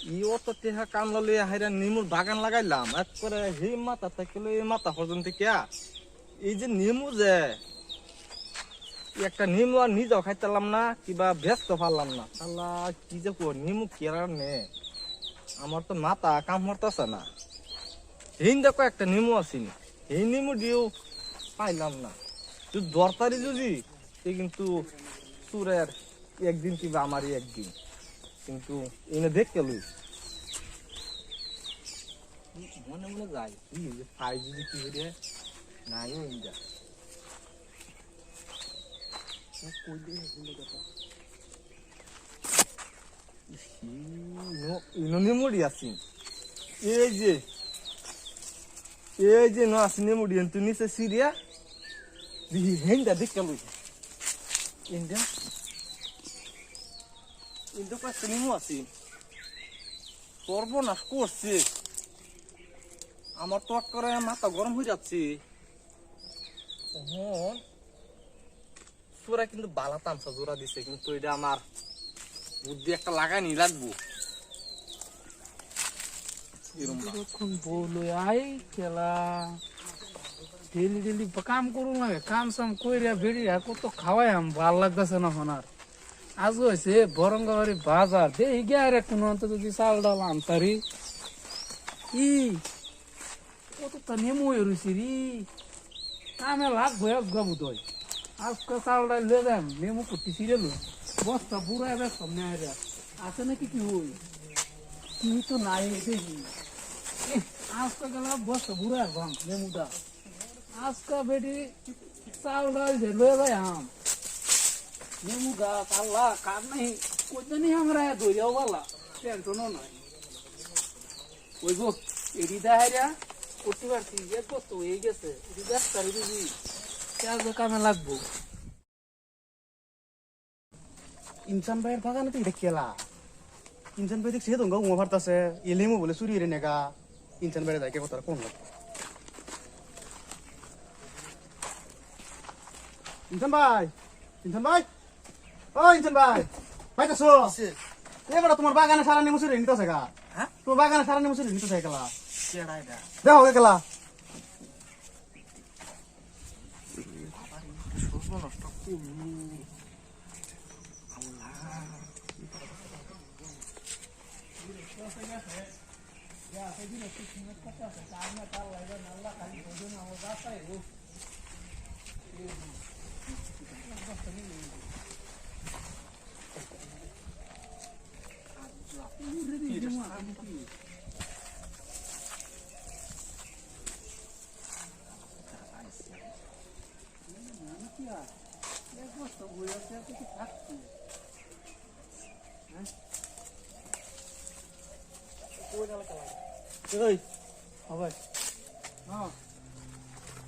ইও তো তেহা কামলা লইয়া হাইরা নিমুর বাগান লাগাইলাম একবারে হে মাথা থেকে এই মাথা পর্যন্ত কিয়া এই যে নিমু যে একটা নিমু আর নিজেও খাইতালাম না কিবা ব্যস্ত পারলাম না আল্লাহ কি যে কো নিমু কেরার নে আমার তো মাথা কাম করতেছে না এই দেখো একটা নিমু আসিনি এই নিমু দিয়েও পাইলাম না তুই দরকারি যদি এই কিন্তু সুরের একদিন কিবা আমারই একদিন কিন্তু এনে দেখ কেলু মনে মনে যাই কি যে খাই যদি কি হইরে নাই ইন্দা কই দে বলে কথা ইনো নিমুড়ি আসিন এই যে ন আসিন নিমুড়ি তুই নিচে সিরিয়া দিহি হেন্দা দেখ কেলু ইন্দা ইন্দা পাঁচ নিমু আসিন সর্বনাশ করছে আমার তো করে মাথা গরম হয়ে যাচ্ছে সুরা কিন্তু বালা তামসা জোড়া দিছে কিন্তু এটা আমার বুদ্ধি একটা লাগাই নি লাগবো বলো আই খেলা ডেলি ডেলি কাম করুন লাগে কাম সাম কইরা বেড়ি আর কত খাওয়াই আম ভাল লাগতেছে না হনার আজ হয়েছে বরঙ্গাবাড়ি বাজার দেখি গে আর কোনো অন্ত যদি চাল ডাল আনতারি ই কতটা নেমু রয়েছে রি কামে লাগবো এক গাবু দই আজকে চাল ডাল লয়ে যাম নেমু কুটি ছিঁড়ে লো বস্তা বুড়া এবার সামনে আছে নাকি কি হই কি তো নাই দেখি আজকে গেলাম বস্তা বুড়া ভাঙ নেমুটা আজকে বেটি চাল ডাল যে লয়ে যাই আম নেমু গাছ আল্লাহ কার নাই কোথানি আমরা ধরিয়াও বলা টেনশনও নাই ওই গো এডি দাহাইরা করতে পারছি এক বস্তু হয়ে গেছে এডি ব্যস্তারি বুঝি কামে লাগবো ইনসান ভাইয়ের বাগানে তো এটা খেলা ইনসান ভাই দেখছি তো উমা ভারতাছে এলেমো বলে চুরি রে নেগা ইনসান ভাইয়ের যাইকে কথা কোন লাগবে ইনসান ভাই ও ইনসান ভাই পাইতাছো এবারে তোমার বাগানে সারা নেমু চুরি নিতেছে গা হ্যাঁ তোমার বাগানে সারা নেমু চুরি নিতেছে গেলা কেডা এটা দেখো গেলা সর্বনাশ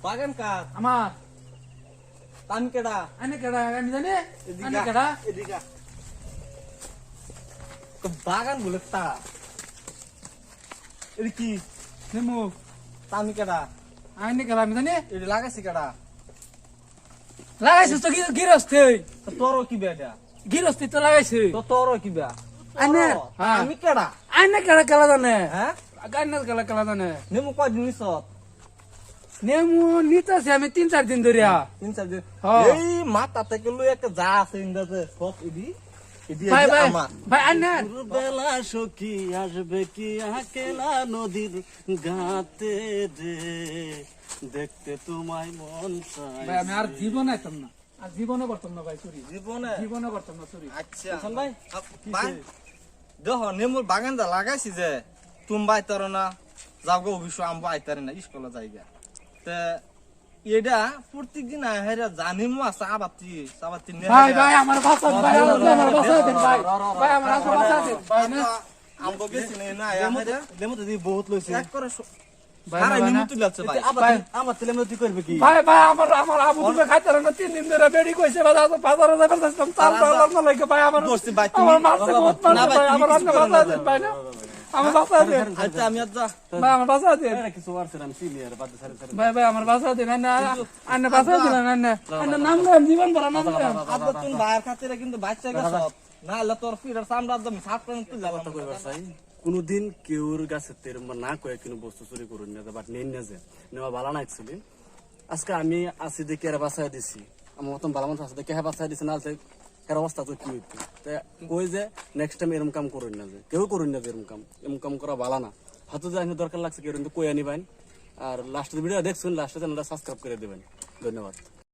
বাগান কার আমার তান কেডা আনে কেডা আমি জানি আনে কেডা এদিকা তো বাগান বলে তা এদি কি নেমু তান কেডা আনে কেডা আমি জানি এদি লাগাইছি কেডা লাগাইছিস তো গিরস্তি তো তোর কি বেটা গিরস্তি তো লাগাইছি তো তোর কি বে আনে হ্যাঁ আমি কেডা আনে কেডা কেলা জানে হ্যাঁ গান্নাল কেলা জানে নেমু কয় জিনিস নেমু নিতেছি আমি 3-4 দিন ধরিয়া 3-4 দিন হ্যাঁ। এই মাথা থেকে লই একটা যা আছে ইন্দাতে সব এদি এদি ভাই ভাই আমার ভাই আনে বেলা সখী আসবে কি আকেলা নদীর ঘাটে রে দেখতে তোমায় মন চায় ভাই আমি আর জীবনে আইতাম না আর জীবনে করতাম না ভাই চুরি জীবনে করতাম না চুরি আচ্ছা ভাই দেখো নেমুর বাগানটা লাগাইছি যে তুমি আইতার না যাও গো অবশ্য আম্বু আইতারি না স্কুলে যাইগা তে এটা প্রত্যেকদিন হেরা জানিমু আছে আবাতি ভাই ভাই আমার বাসা ভাই আমার বাসা দেন ভাই ভাই আমার বাসা দেন ভাই না আম্বু গেছি না হেরা দেমো তো বহুত লইছে এক করে ভাই হারাই নিমু তুলাচ্ছে ভাই আমার ছেলে মেয়ে তুই করবে কি ভাই ভাই আমার আবু তুমি খাইতে না 3 দিন ধরে বেডি কইছে ভাই আজ 5000 টাকা দিতাম চাল পাওয়ার না লাগে ভাই আমার দোস্তি ভাই আমার মারছে বহুত মারছে ভাই আমার বাসা দেন ভাই না আমার বাসা দেন আচ্ছা আমি আজ যা ভাই আমার বাসা দেন কিছু আর সেরাম সিনিয়র বাদ সারে সারে ভাই ভাই আমার বাসা দেন না আন্না বাসা দেন না আন্না নাম নাম জীবন ভরা নাম নাম আব্বা তুমি ভাইয়ের খাতিরে কিন্তু বাচ্চা গেছ না হলে তোর ফিরার সামনে একদম সাত পর্যন্ত তুই যাবা কইবার চাই কোনোদিন কেউর কাছে না কয়ে কোনো বস্তু চুরি করুন না বাট নেন না যে নেওয়া ভালো না অ্যাকচুয়ালি। আজকে আমি আসি দেখে এরা বাঁচাই দিছি, আমার মতন ভালো মানুষ আছে দেখে হ্যাঁ বাঁচাই দিছি, না এর অবস্থা তো কি হইতো। ওই যে নেক্সট টাইম এরকম কাম করুন না, যে কেউ করুন না যে এরকম কাম করা ভালো না। হয়তো যে দরকার লাগছে কেউ কিন্তু কয়ে নিবেন। আর লাস্টের ভিডিও দেখছেন, লাস্টে চ্যানেলটা সাবস্ক্রাইব করে দেবেন। ধন্যবাদ।